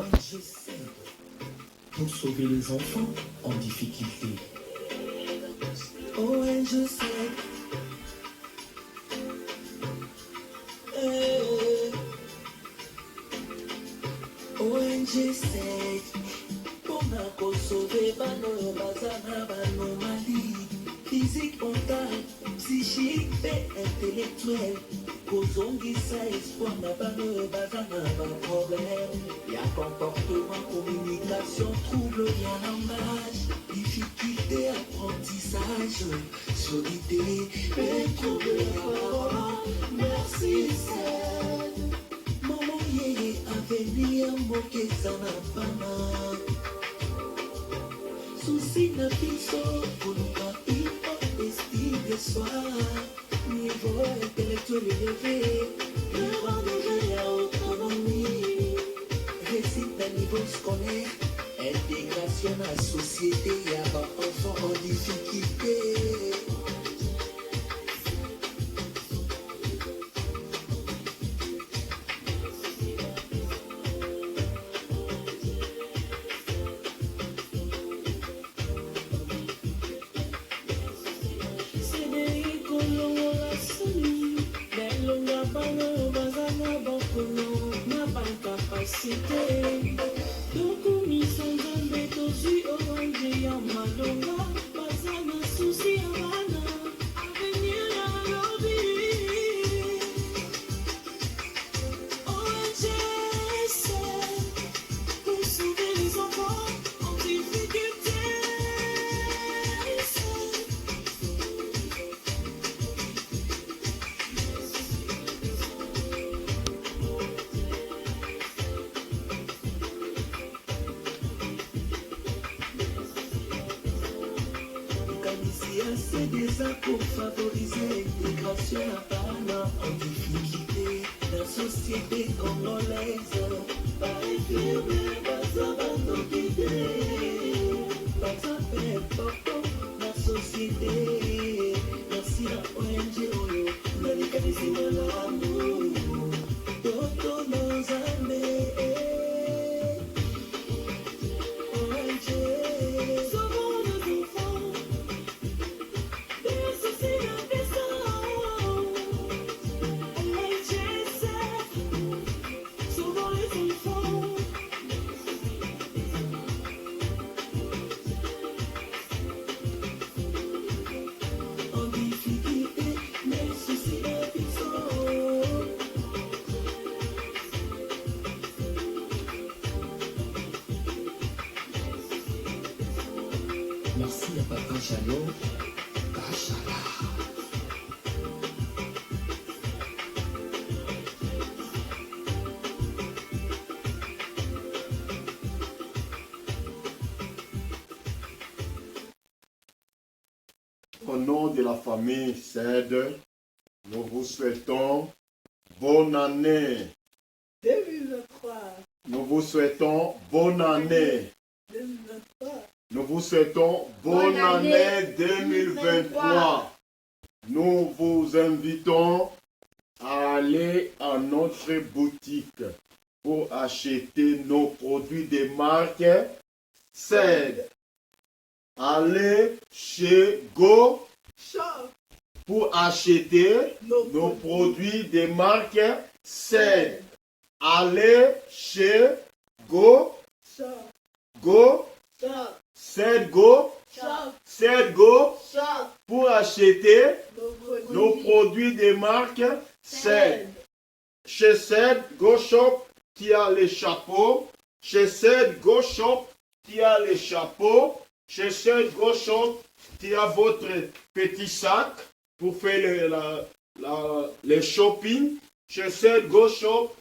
ONG pour sauver les enfants en difficulté. ONG ONG pour sauver bano bazana banomalie physique, mentale, psychique et intellectuelle. Kozongisa espoir na bano bazana ba problème. Y'a comportement, communication, trouble, y'a langage, difficulté, apprentissage, solité, et trouble ya merci c'est maman yeye avenir mokeza na bana. Souci na biso koluka estime de soi, niveau intellectuel élevé, le rendez-vous à autonomie, réussite à niveau scolaire, intégration à la société, y a pas enfants en difficulté. C'est déjà pour favoriser l'intégration à parents en difficulté. La société congolaise va infirmer, va s'abandonner. Pas ça fait important la société. Merci à ONG, la mécanisme de l'amour. D'autres nos amis. Merci à Papa Jalot, Kachala. Au nom de la famille SAID, nous vous souhaitons bonne année 2023. Nous vous souhaitons bonne année 2023. Nous vous souhaitons bonne année 2023. Nous vous invitons à aller à notre boutique pour acheter nos produits de marque SAID. Allez chez Go Shop. pour acheter nos produits de marque SAID. Allez chez Go Shop. Go Shop. SAID Go Shop. SAID Go Shop. pour acheter nos Nos produits de marque SAID. SAID. Chez SAID Go Shop, qui a les chapeaux. Chez SAID Go Shop, qui a les chapeaux. Chez SAID Go Shop, qui a votre petit sac pour faire les shopping. Chez SAID Go Shop,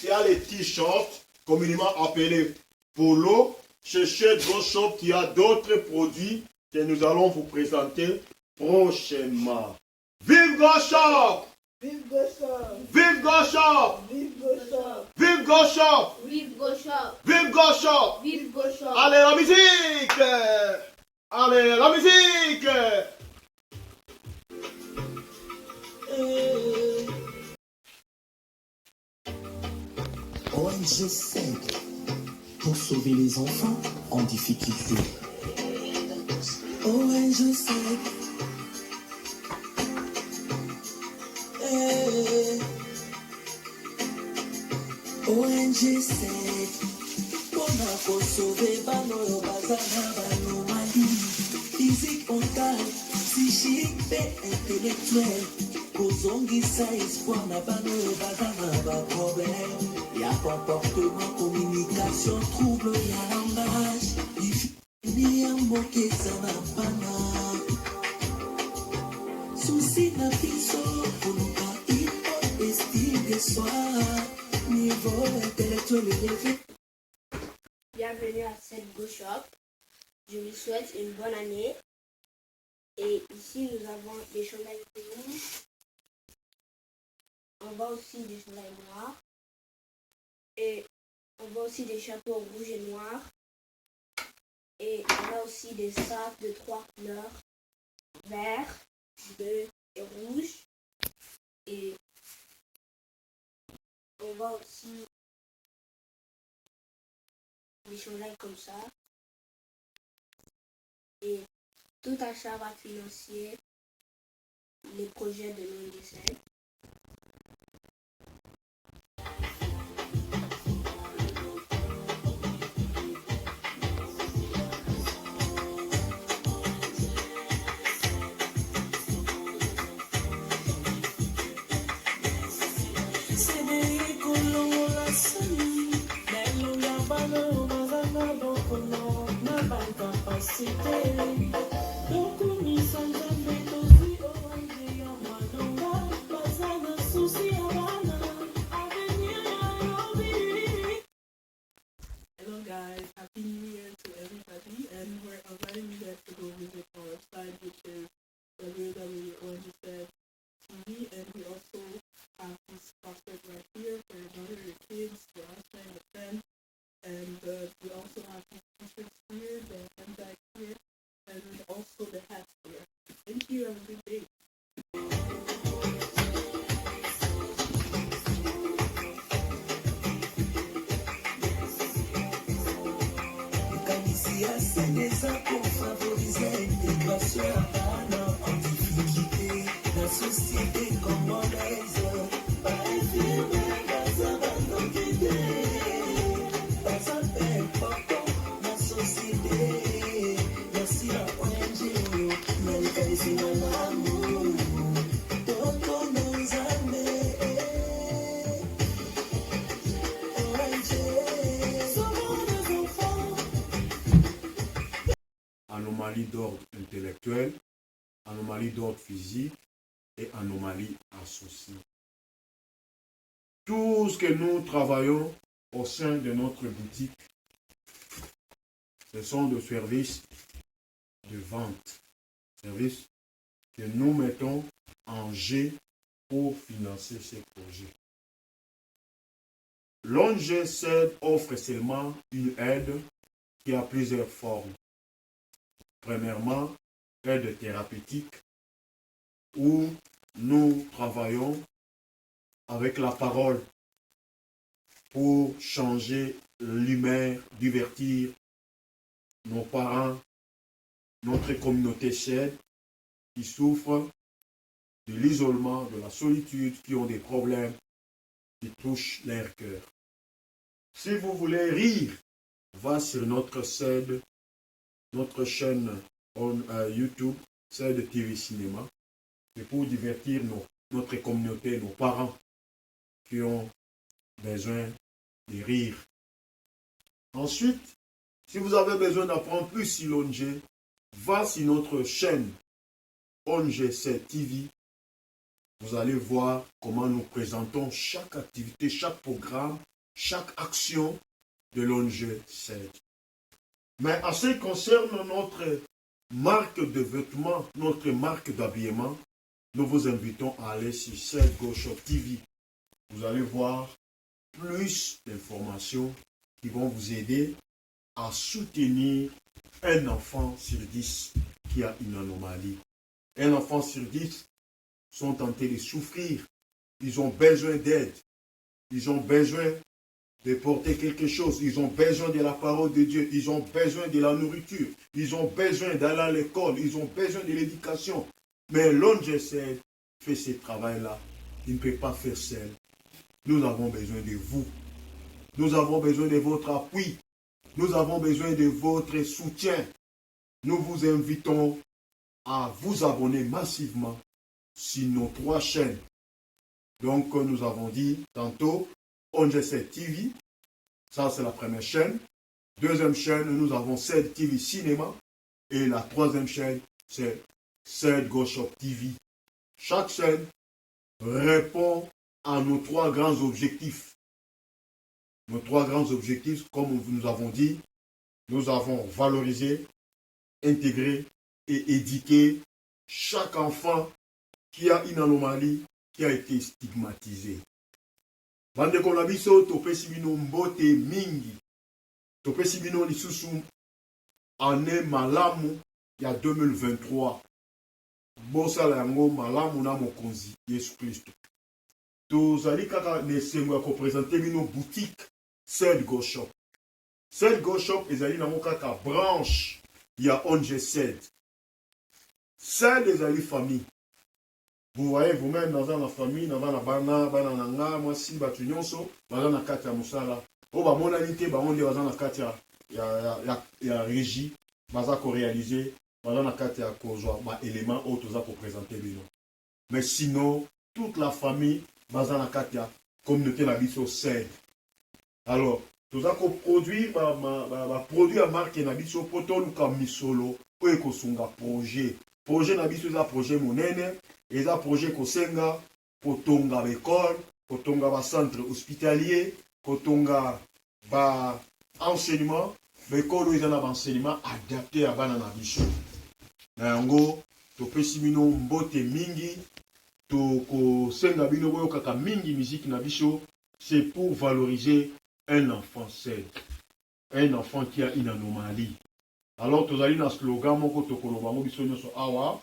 qui a les t-shirts, communément appelés polo. Chez SAID Go Shop, qui a d'autres produits que nous allons vous présenter prochainement. Vive Go Shop! Vive Go Shop. Vive Go Shop! Vive Go Shop. Vive Go Shop! Vive Go Shop. Vive Go Shop! Vive Go Shop. Allez, la musique! Allez, la musique! ONG 5 pour sauver les enfants en difficulté. ONG SAID. ONG SAID. Pour sauver bano bazana bano mali. Physique, mentale, psychique et intellectuelle. Kozongisa espoir na bano bazana ba problème. Y'a comportement, communication, trouble, y'a langage. Ni ya moke sana bana. Souci na biso, koluka hypo, estime de soi. Niveau intellectuel élevé. Bienvenue à cette Go Shop. Je vous souhaite une bonne année. Et ici, nous avons des chandails rouges. On voit aussi des chandails noirs. Et on voit aussi des chapeaux rouges et noirs. Et on a aussi des sacs de 3 couleurs. Vert, bleu et rouge. Et on voit aussi des chandails comme ça. Et tout achat va financer les projets de l'ONG. Hello guys, Happy New Year to everybody, and we're inviting you guys to go visit our website, which is www.ongsaid.tv, and we also have this prospect right here for your mother, your kids, your husband, your friend, and we also have these t-shirts here, the handbag here, and also the hats here. Thank you, have a good day. C'est des pour favoriser l'intégration en difficulté. La société congolaise, pas infirmière, pas abandonnée. Pas un peu important, la société. Merci à ONG, l'alcaïsme de l'amour. Toto nos amis. Anomalie d'ordre intellectuel, anomalie d'ordre physique et anomalie associée. Tout ce que nous travaillons au sein de notre boutique, ce sont des services de vente, services que nous mettons en jeu pour financer ces projets. L'ONG SAID offre seulement une aide qui a plusieurs formes. Premièrement, aide thérapeutique, où nous travaillons avec la parole pour changer l'humeur, divertir nos parents, notre communauté SAID qui souffre de l'isolement, de la solitude, qui ont des problèmes qui touchent leur cœur. Si vous voulez rire, va sur notre SAID, notre chaîne YouTube, SAID TV Cinéma, c'est pour divertir notre communauté, nos parents qui ont besoin de rire. Ensuite, si vous avez besoin d'apprendre plus sur l'ONG, va sur notre chaîne ONG SAID TV. Vous allez voir comment nous présentons chaque activité, chaque programme, chaque action de l'ONG SAID. Mais en ce qui concerne notre marque de vêtements, notre marque d'habillement, nous vous invitons à aller sur SAID Go Shop TV. Vous allez voir plus d'informations qui vont vous aider à soutenir un enfant sur 10 qui a une anomalie. Un enfant sur 10 sont tentés de souffrir. Ils ont besoin d'aide. Ils ont besoin de porter quelque chose. Ils ont besoin de la parole de Dieu. Ils ont besoin de la nourriture. Ils ont besoin d'aller à l'école. Ils ont besoin de l'éducation. Mais l'ONG7 fait ce travail-là. Il ne peut pas faire seul. Nous avons besoin de vous. Nous avons besoin de votre appui. Nous avons besoin de votre soutien. Nous vous invitons à vous abonner massivement sur nos 3 chaînes. Donc, nous avons dit tantôt, ONG7 TV, ça c'est la première chaîne. Deuxième chaîne, nous avons 7 TV Cinéma. Et la troisième chaîne, c'est 7 Go Shop TV. Chaque chaîne répond à nos 3 grands objectifs. Nos 3 grands objectifs, comme nous avons dit, nous avons valorisé, intégré et éduqué chaque enfant qui a une anomalie, qui a été stigmatisé. Bandeko na biso topesi bino mbote mingi. Topesi bino lisusu année malamu ya 2023. Bosala yango malamu na mokonzi Yesu Kristo. Tozali kaka nesengo ya kopresente bino boutique 7 Go Shop. 7 Go Shop ezali nango kaka branche ya ONG7. 7 ezali famille. Vous voyez vous-même dans la famille, dans la bana nanga, moi si batu nyonso, dans la kati ya musala. O ba monalité ba onde dans la kati ya régie, baza ko réaliser, dans la kati ya kozwa ba éléments autres za ko présenter bino. Mais sinon toute la famille baza na kati ya communauté na biso 7. Alors, tout ça ko produire ba produit à marque na biso poto luka misolo po ekosunga projet. Projet na biso za projet monene. Et ça projet kosenga kotonga l'école, kotonga ba centre hospitalier, kotonga ba enseignement, l'école ils ont un enseignement adapté à bana na biso. Nango to pesi bino mbote mingi, to kosenga bino boyo kaka mingi musique na biso, c'est pour valoriser un enfant seul. Un enfant qui a une anomalie. Alors tu as un slogan moko to koloba mo biso nyoso awa.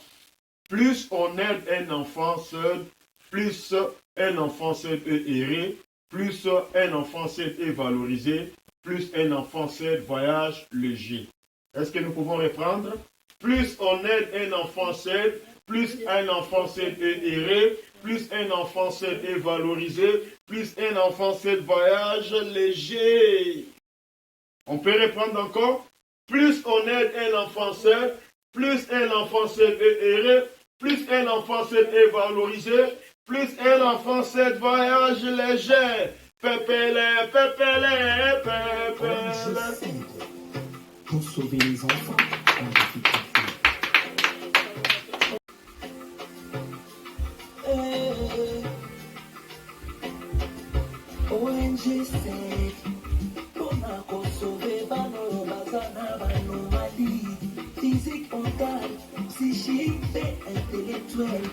Plus on aide un enfant seul, plus un enfant seul est erré, plus un enfant seul est valorisé, plus un enfant seul voyage léger. Est-ce que nous pouvons reprendre? Plus on aide un enfant seul, plus un enfant seul est erré, plus un enfant seul est valorisé, plus un enfant seul voyage léger. On peut reprendre encore? Plus on aide un enfant seul, plus un enfant seul est erré, plus un enfant seul est valorisé, plus un enfant seul voyage léger. Pépélé, pépélé, pépélé. Pour sauver les enfants en difficulté. ONG7 pour sauver bano bazana banomalie physique, mentale, psychique et intellectuelle.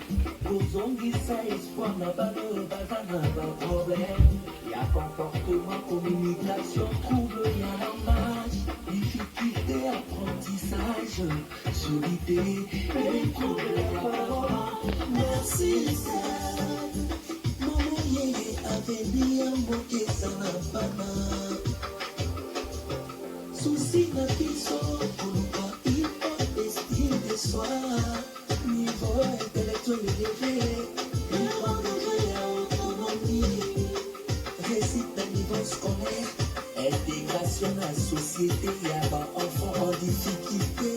Kozongisa espoir na bano bazana ba problème. Y'a comportement, communication, trouble, y'a langage, difficulté, apprentissage, solidité et trouble. Merci Seigneur. Maman yeye avenir moke sana bana. Souci na biso koluka hip-hop estime de soi. Niveau intellectuel élevé, grand degré à autonomie. Réussite à niveau scolaire, intégration à la société, y'a pas enfant en difficulté.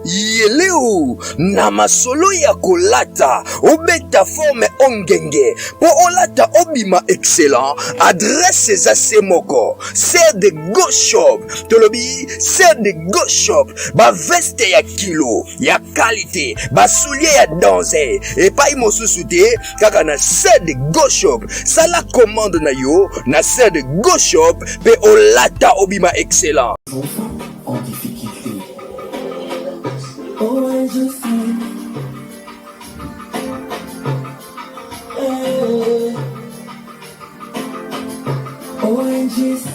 yeleo na masolo ya kolata obeta forme ongenge po olata obima excellent. Adresse eza se moko Serre de Go Shop. Tolobi Serre de Go Shop ba veste ya kilo ya qualité, ba soulier ya danse epai mosusu te kaka na Serre de Go Shop. Sala commande na yo na Serre de Go Shop pe olata obima excellent. Enfants en difficulté. Oh, ouais, je sais. ONG 7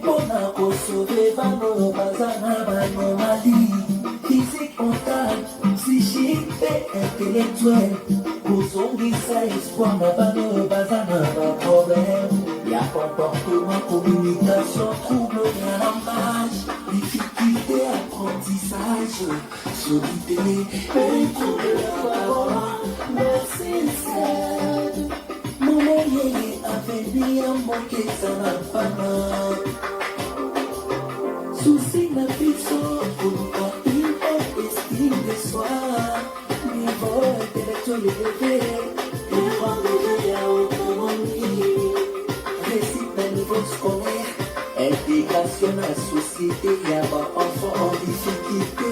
Monaco sauvé Bano Bazana Bano Mali. Physique mentale, psychique et intellectuelle. Kozongi sa espoir na Bano Bazana Ba problème. Y'a comportement, communication, trouble de langage, difficulté, apprentissage, solidité, et trouble de parole. Merci, c'est mon meilleur avenir, mon question fana. Souci na biso, pour pas une estime de soi, niveau intellectuel élevé, et prendre à autonomie. Scolaire, intégration à la société, il y a pas enfants en difficulté.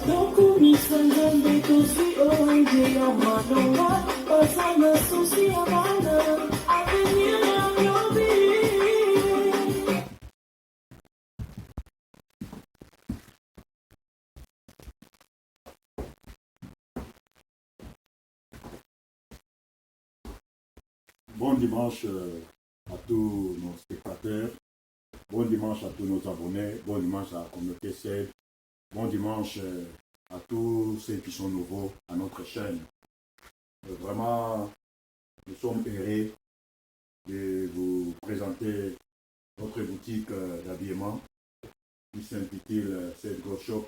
Donc, nous sommes des aussi ONG en Madonna, pas un souci en Madonna, à venir dans nos vies. Bon dimanche à tous nos spectateurs, bon dimanche à tous nos abonnés, bon dimanche à la communauté CED, bon dimanche à tous ceux qui sont nouveaux à notre chaîne. Vraiment, nous sommes heureux de vous présenter notre boutique d'habillement qui s'intitule CED Go Shop.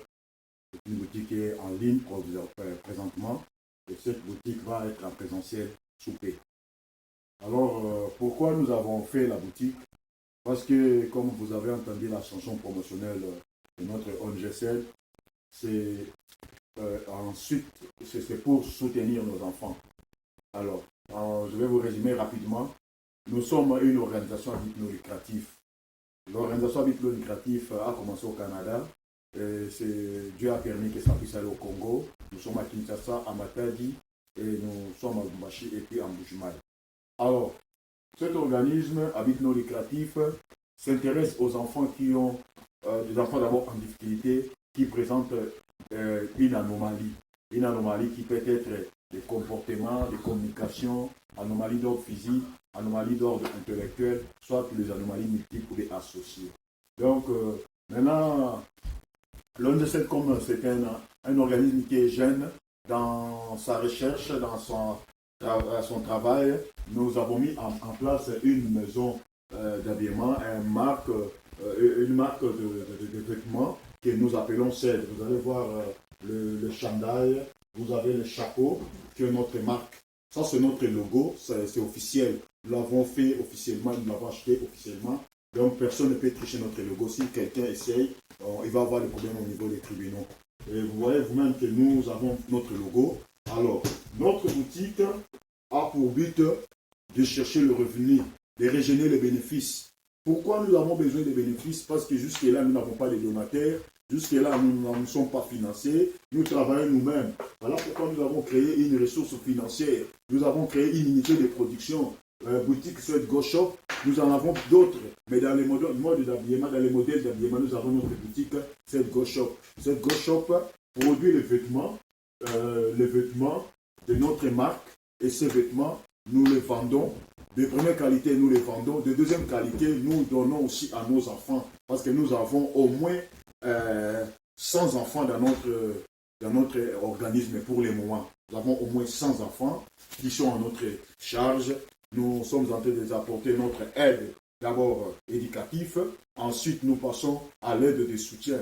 C'est une boutique qui est en ligne qu'on vous offre présentement et cette boutique va être en présentiel sous peu. Alors, pourquoi nous avons fait la boutique? Parce que, comme vous avez entendu la chanson promotionnelle de notre ONG CED, c'est ensuite, c'est pour soutenir nos enfants. Alors, je vais vous résumer rapidement. Nous sommes une organisation à but non lucratif. L'organisation à but non lucratif a commencé au Canada. Dieu a permis que ça puisse aller au Congo. Nous sommes à Kinshasa, à Matadi, et nous sommes à Lubumbashi et puis à Mbujimaï. Alors, cet organisme à but non lucratif s'intéresse aux enfants qui ont des enfants d'abord en difficulté, qui présentent une anomalie qui peut être des comportements, des communications, anomalies d'ordre physique, anomalies d'ordre intellectuel, soit les anomalies multiples ou des associées. Donc, maintenant, l'ONG CED, comme c'est un organisme qui est jeune dans sa recherche, dans son travail, nous avons mis en place une maison d'habillement, une marque de vêtements que nous appelons CED. Vous allez voir le chandail, vous avez le chapeau, qui est notre marque. Ça, c'est notre logo, c'est officiel. Nous l'avons fait officiellement, nous l'avons acheté officiellement. Donc, personne ne peut tricher notre logo. Si quelqu'un essaye, il va avoir des problèmes au niveau des tribunaux. Et vous voyez vous-même que nous avons notre logo. Alors, notre boutique a pour but de chercher le revenu, de régénérer les bénéfices. Pourquoi nous avons besoin des bénéfices? Parce que jusque-là, nous n'avons pas de donateurs. Jusque-là, nous ne sommes pas financés. Nous travaillons nous-mêmes. Voilà pourquoi nous avons créé une ressource financière. Nous avons créé une unité de production. Boutique CED Go Shop. Nous en avons d'autres. Mais dans les modes d'habillement, dans les modèles d'habillement, nous avons notre boutique CED Go Shop. CED Go Shop produit les vêtements de notre marque. Et ces vêtements, nous les vendons. De première qualité, nous les vendons. De deuxième qualité, nous donnons aussi à nos enfants. Parce que nous avons au moins 100 enfants dans notre organisme pour le moment. Nous avons au moins 100 enfants qui sont à notre charge. Nous sommes en train de les apporter notre aide, d'abord éducative. Ensuite, nous passons à l'aide de soutien